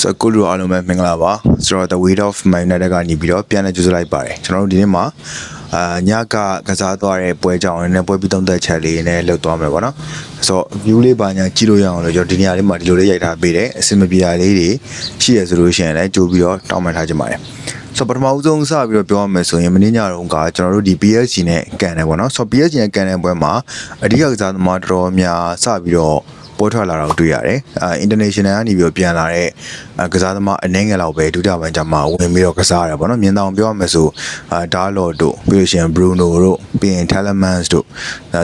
So ကိုလူအားလုံးပဲမင်္ဂလာပါဆိုတော့ The Weight of My United ကနေပြီးတော့ပြန်လည်ကြိုဆိုလိုက်ပါတယ်ကျွန်တော်တို့ဒီနေ့မှာညကစားသွားတဲ့ပွဲကြောင်းနဲ့ပွဲပြီးသုံးသက်ချက်လေးနဲ့လှုပ်သွားမယ်ပေါ့နော်ဆိုတော့ view လေးပါညာကြည့်လို့ရအောင်လို့ကျွန်တော်ဒီနေရာလေးမှာဒီလိုလေးရိုက်ထားပေးတယ်အဆင်မပြေတာလေးတွေရှိရဆိုလို့ရှိရင်လည်းကြိုပြီးတော့တောင်းပန်ထားကြပါတယ်ဆိုပထမဦးဆုံးစပြီးတော့ပြောရမယ်ဆိုရင်မင်းညတုန်းကကျွန်တော်တို့ဒီ PSG နဲ့ကန်တယ်ပေါ့နော်ဆိုတော့ PSG နဲ့ကန်တဲ့ပွဲမှာအဓိကကစားသမားတော်တော်များစပြီးတော့ပေါ်ထွက်လာတာကိုတွေ့ရတယ်international ကနေပြီးတော့ပြန်လာတဲ့ကစားသမားအနှဲငယ်လောက်ပဲဒုတိယပိုင်းကျမှဝင်ပြီးတော့ကစားရတယ်ပေါ့နော်မြင်တောင်ပြောရမယ်ဆိုဒါလော်တို့ပြီးလို့ရှိရင် Bruno တို့ပြီးရင် Telemans တို့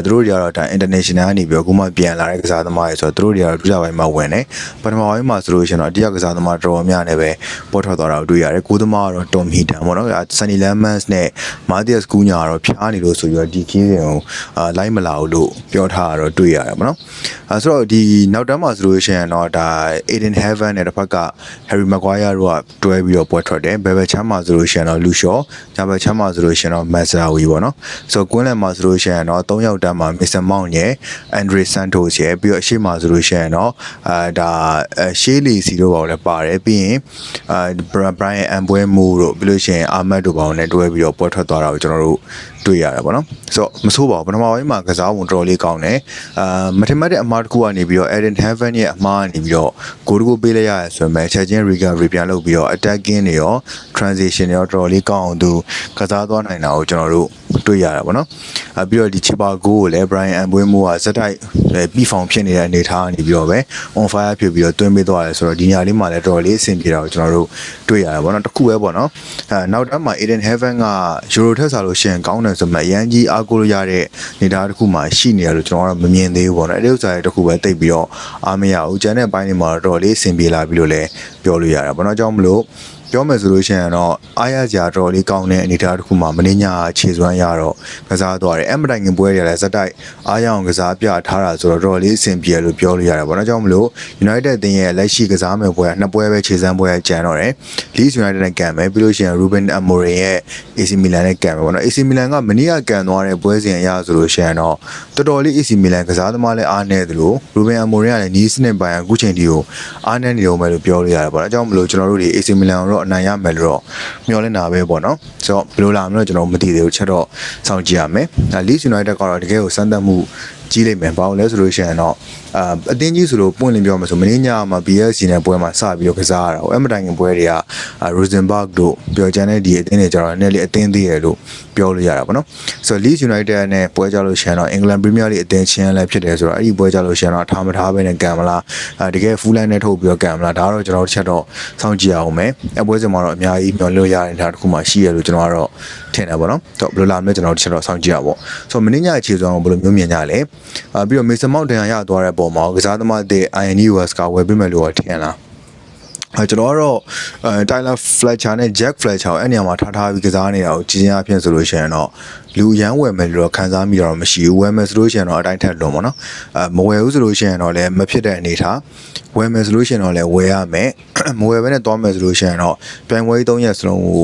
သူတို့တွေကတော့ဒါ international ကနေပြီးတော့ခုမှပြန်လာတဲ့ကစားသမားတွေဆိုတော့သူတို့တွေကတော့ဒုတိယပိုင်းမှာဝင်တယ်ပထမပိုင်းမှာဆိုလို့ရှိရင်တော့အဓိကကစားသမားတော်တော်များနဲ့ပဲပေါ်ထွက်သွားတာကိုတွေ့ရတယ်ကိုသမားကတော့ Tom Heaton ပေါ့နော် Sunny Lemans နဲ့ Matthias Cunha ကတော့ဖျားနေလို့ဆိုပြီးတော့ဒီခင်းစဉ်ကိုလိုက်မလာဘူးလို့ပြောထားတာတော့တွေ့ရတယ်ပေါ့နော်ဆိုတော့ဒီနောက်တန်းမှာဆိုလို့ရှိရင်တော့ဒါ Eden Heaven နဲ့တစ်ဖက်က Harry Maguire တို့ကတွဲပြီးတော့ပွဲထွက်တယ်ဘယ်ဘက်ချမ်းမှာဆိုလို့ရှိရင်တော့ Lucio ညာဘက်ချမ်းမှာဆိုလို့ရှိရင်တော့ Mazraoui ပေါ့နော်ဆိုတော့ကွင်းလယ်မှာဆိုလို့ရှိရင်တော့၃ယောက်တန်းမှာ Mason Mount ရယ် Andre Santos ရယ်ပြီးတော့အရှိမဆိုလို့ရှိရင်တော့ဒါရှေးလီစီတို့ပေါ့လည်းပါတယ်ပြီးရင်Brian Mbeumo တို့ပြီးလို့ရှိရင် Ahmed တို့ပေါ့နဲ့တွဲပြီးတော့ပွဲထွက်သွားတာကိုကျွန်တော်တို့တွေ့ရတယ်ပေါ့နော်ဆိုတော့မဆိုးပါဘူးပထမပိုင်းမှာကစားဝင်တော်လေးကောင်းတယ်မထင်မှတ်တဲ့အမှားတစ်ခုကနေပြီးတော့ Eden Heaven ရဲ့အမှားကနေပြီးတော့ဂိုးတကူပေးလိုက်ရဆိုပေမဲ့ချက်ချင်း recovery ပြန်လုပ်ပြီးတော့ attacking တွေရော transition တွေရောတော်လေးကောင်းအောင်သူကစားသွားနိုင်တာကိုကျွန်တော်တို့တွေ့ရတာပေါ့နော်ပြီးတော့ဒီ chipper goal ကိုလည်း Brian Mbeumo ကစက်တိုက်ပြီးဖောင်ဖြစ်နေတဲ့အနေထားကနေပြီးတော့ပဲ on fire ဖြစ်ပြီးတော့တွင်းပေးသွားတယ်ဆိုတော့ဒီညလေးမှာလည်းတော်လေးအဆင်ပြေတာကိုကျွန်တော်တို့တွေ့ရတာပေါ့နော်တစ်ခုပဲပေါ့နော်နောက်တန်းမှာ Eden Heaven က Euro ထက်စားလို့ရှိရင်ကောင်းတယ်ဆိုမှအရန်ကြီးအားကိုးလို့ရတဲ့နေသားတစ်ခုမှရှိနေရလို့ကျွန်တော်ကတော့မမြင်သေးဘူးပေါ့နော်အဲ့ဒီဥစ္စာတွေတစ်ခုပဲတိတ်ပြီးတော့အားမရဘူးကျန်တဲ့ဘိုင်းတွေမှာတော့တော်လေးအဆင်ပြေလာပြီလို့လည်းပြောလို့ရတာပေါ့နော်ကြောင့်မလို့ပြောမယ်ဆိုလို့ရှိရင်တော့အားရစရာတော်လေးကောင်းတဲ့အနေအထားတစ်ခုမှမင်းညခြေစွမ်းရတော့ကစားသွားတယ်အမတိုင်ငင်ပွဲတွေလည်းစက်တိုက်အားရအောင်ကစားပြထားတာဆိုတော့တော်လေးအဆင်ပြေလို့ပြောလို့ရတယ်ပေါ့နော်ကြောင့်မလို့ United အသင်းရဲ့လက်ရှိကစားမယ့်ပွဲနှစ်ပွဲပဲခြေစမ်းပွဲကျန်တော့တယ် Leeds United နဲ့ကန်မယ်ပြီးလို့ရှိရင် Ruben Amorim ရဲ့ AC Milan နဲ့ကန်မယ်ပေါ့နော် AC Milan ကမနေ့ကကန်သွားတဲ့ပွဲစဉ်အရဆိုလို့ရှိရင်တော့တော်တော်လေး AC Milan ကစားသမားလည်းအားနေတယ်လို့ Ruben Amorim ကလည်းနီးစနစ်ပိုင်းအခုချိန်ထိကိုအားနေနေတော့မယ်လို့ပြောလို့ရတယ်ပေါ့နော်အကြောင်းမလို့ကျွန်တော်တို့ဒီ AC Milan ကိုတော့အနိုင်ရမယ်လို့တော့မျှော်လင့်တာပဲပေါ့နော်ဆိုတော့ဘယ်လိုလာမလဲကျွန်တော်မသိသေးဘူးချက်တော့စောင့်ကြည့်ရမယ် Leeds United ကတော့တကယ်ကိုစမ်းသပ်မှုကြီးလိုက်မယ်ဘာလို့လဲဆိုလို့ရှိရင်တော့အတင်းကြီးဆိုလို့ပွင့်လင်းပြောမှာဆိုမင်းညမှာ PSG နဲ့ပွဲမှာစပြီးတော့ကစားရတာဟိုအမတိုင်ငင်ပွဲတွေက Rosenborg တို့ပြောချင်တဲ့ဒီအတင်းတွေကျတော့နည်းနည်းအတင်းသေးတယ်လို့ပြောလို့ရတာပေါ့နော်ဆိုတော့ Leeds United နဲ့ပွဲကြလို့ရှိရင်တော့ England Premier League အတင်းချင်းလည်းဖြစ်တယ်ဆိုတော့အဲ့ဒီပွဲကြလို့ရှိရင်တော့ထားမထားပဲနဲ့ကန်မလားတကယ် full line နဲ့ထုတ်ပြီးတော့ကန်မလားဒါတော့ကျွန်တော်တို့ချက်တော့စောင့်ကြည့်အောင်မယ်အပွဲစဉ်မှာတော့အများကြီးမျှော်လင့်လို့ရတဲ့ဒါတစ်ခုမှရှိရလို့ကျွန်တော်ကတော့ထင်တယ်ပေါ့နော်ဆိုတော့ဘယ်လိုလာမလဲကျွန်တော်တို့ချက်တော့စောင့်ကြည့်ရပါပေါ့ဆိုတော့မင်းညအခြေစွမ်းကိုဘယ်လိုမျိုးမြင်ကြလဲပြီးတော့ Mason Mount တန်ရသွားတဲ့ပုံမှာကစားသမားတဲ့ INUS ကဝယ်ပေးမယ်လို့ထင်လားကျွန်တော်ကတော့Tyler Fletcher နဲ့ Jack Fletcher ကိုအဲ့နေရာမှာထားပြီးကစားနေတာကိုကြည်ချင်းအဖြစ်ဆိုလို့ရှိရင်တော့လူရန်ဝယ်မယ်လို့ခန်းစားမိတော့မရှိဘူးဝယ်မယ်ဆိုလို့ရှိရင်တော့အတိုင်းထက်လွန်ပေါ့နော်မဝယ်ဘူးဆိုလို့ရှိရင်တော့လည်းမဖြစ်တဲ့အနေထားဝယ်မယ်ဆိုလို့ရှိရင်တော့လည်းဝယ်ရမယ်မဝယ်ဘဲနဲ့သွားမယ်ဆိုလို့ရှိရင်တော့ပြိုင်ပွဲ3ရက်စလုံးကိ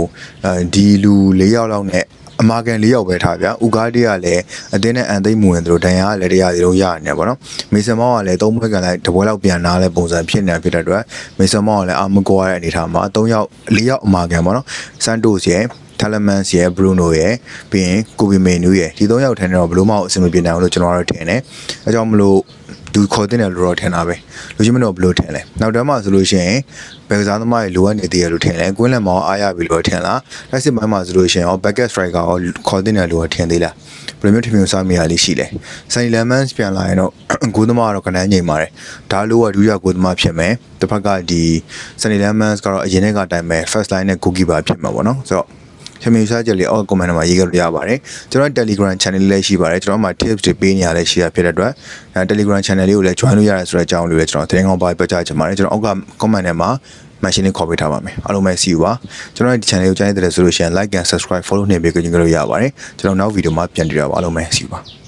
ုဒီလူ4ယောက်လောက်နဲ့အမာကန်၄ယောက်ပဲထားဗျာဥကားတေးကလည်းအတင်းနဲ့အန်သိမ့်မဝင်သလိုဒဏ်ရာကလည်းတရားစီလုံးရနေတယ်ပေါ့နော်မေဆန်မောင်ကလည်း3ပွဲကန်လိုက်တပွဲလောက်ပြန်နားလဲပုံစံဖြစ်နေဖြစ်တဲ့အတွက်မေဆန်မောင်ကလည်းအာမကောရတဲ့အနေထားမှာ3ယောက်4ယောက်အမာကန်ပေါ့နော်ဆန်တိုစ်ရဲ့Telemans ရဲ့ Bruno ရဲ့ပြီးရင် Kobe Mainoo ရဲ့ဒီ3ယောက်ထင်တော့ဘလို့မအောင်အဆင်မပြေနိုင်ဘူးလို့ကျွန်တော်တို့ထင်တယ်အဲကြောင့်မလို့သူခေါ်တဲ့လို့တော့ထင်တာပဲလူချင်းမတော့ဘလို့ထင်လဲနောက်တန်းမှာဆိုလို့ရှိရင်ဘယ်ကစားသမားတွေလိုအပ်နေသေးရလို့ထင်လဲကွင်းလယ်မောင်အားရပြီလို့ထင်လားလက်စစ်ပိုင်းမှာဆိုလို့ရှိရင် backup striker ကိုခေါ်တဲ့လို့ထင်သေးလားဘယ်လိုမျိုးထင်မြင်စားမိရလေးရှိလဲ Sunny Lemans ပြန်လာရင်တော့ဂိုးသမားကတော့ကနန်းငိမ်ပါတယ်ဒါလိုကဒုတိယဂိုးသမားဖြစ်မယ်တစ်ဖက်ကဒီ Sunny Lemans ကတော့အရင်ကတိုင်မဲ့ first line နဲ့ goalkeeper ဖြစ်မှာပေါ့နော်ဆိုတော့ခင်ဗျားစားကြလေအောက် comment မှာရေးခဲ့လို့ရပါတယ်ကျွန်တော် Telegram channel လေးရှိပါတယ်ကျွန်တော်မှာ tips တွေပေးနေရလဲရှိတာဖြစ်တဲ့အတွက် Telegram channel လေးကိုလည်း join လို့ရတယ်ဆိုတဲ့အကြောင်းလေးလည်းကျွန်တော်သတင်းကောင်းပါပြချချင်ပါတယ်ကျွန်တော်အောက်က comment ထဲမှာ machine လေးခေါ်ပေးထားပါမယ်အားလုံးပဲ see you ပါကျွန်တော်ဒီ channel ကိုကြိုက်တဲ့ဆိုလို့ရှိရင် like and subscribe follow နှိပ်ပေးကြည့်ကြလို့ရပါတယ်ကျွန်တော်နောက် video မှာပြန်တွေ့ရပါအားလုံးပဲ see you ပါ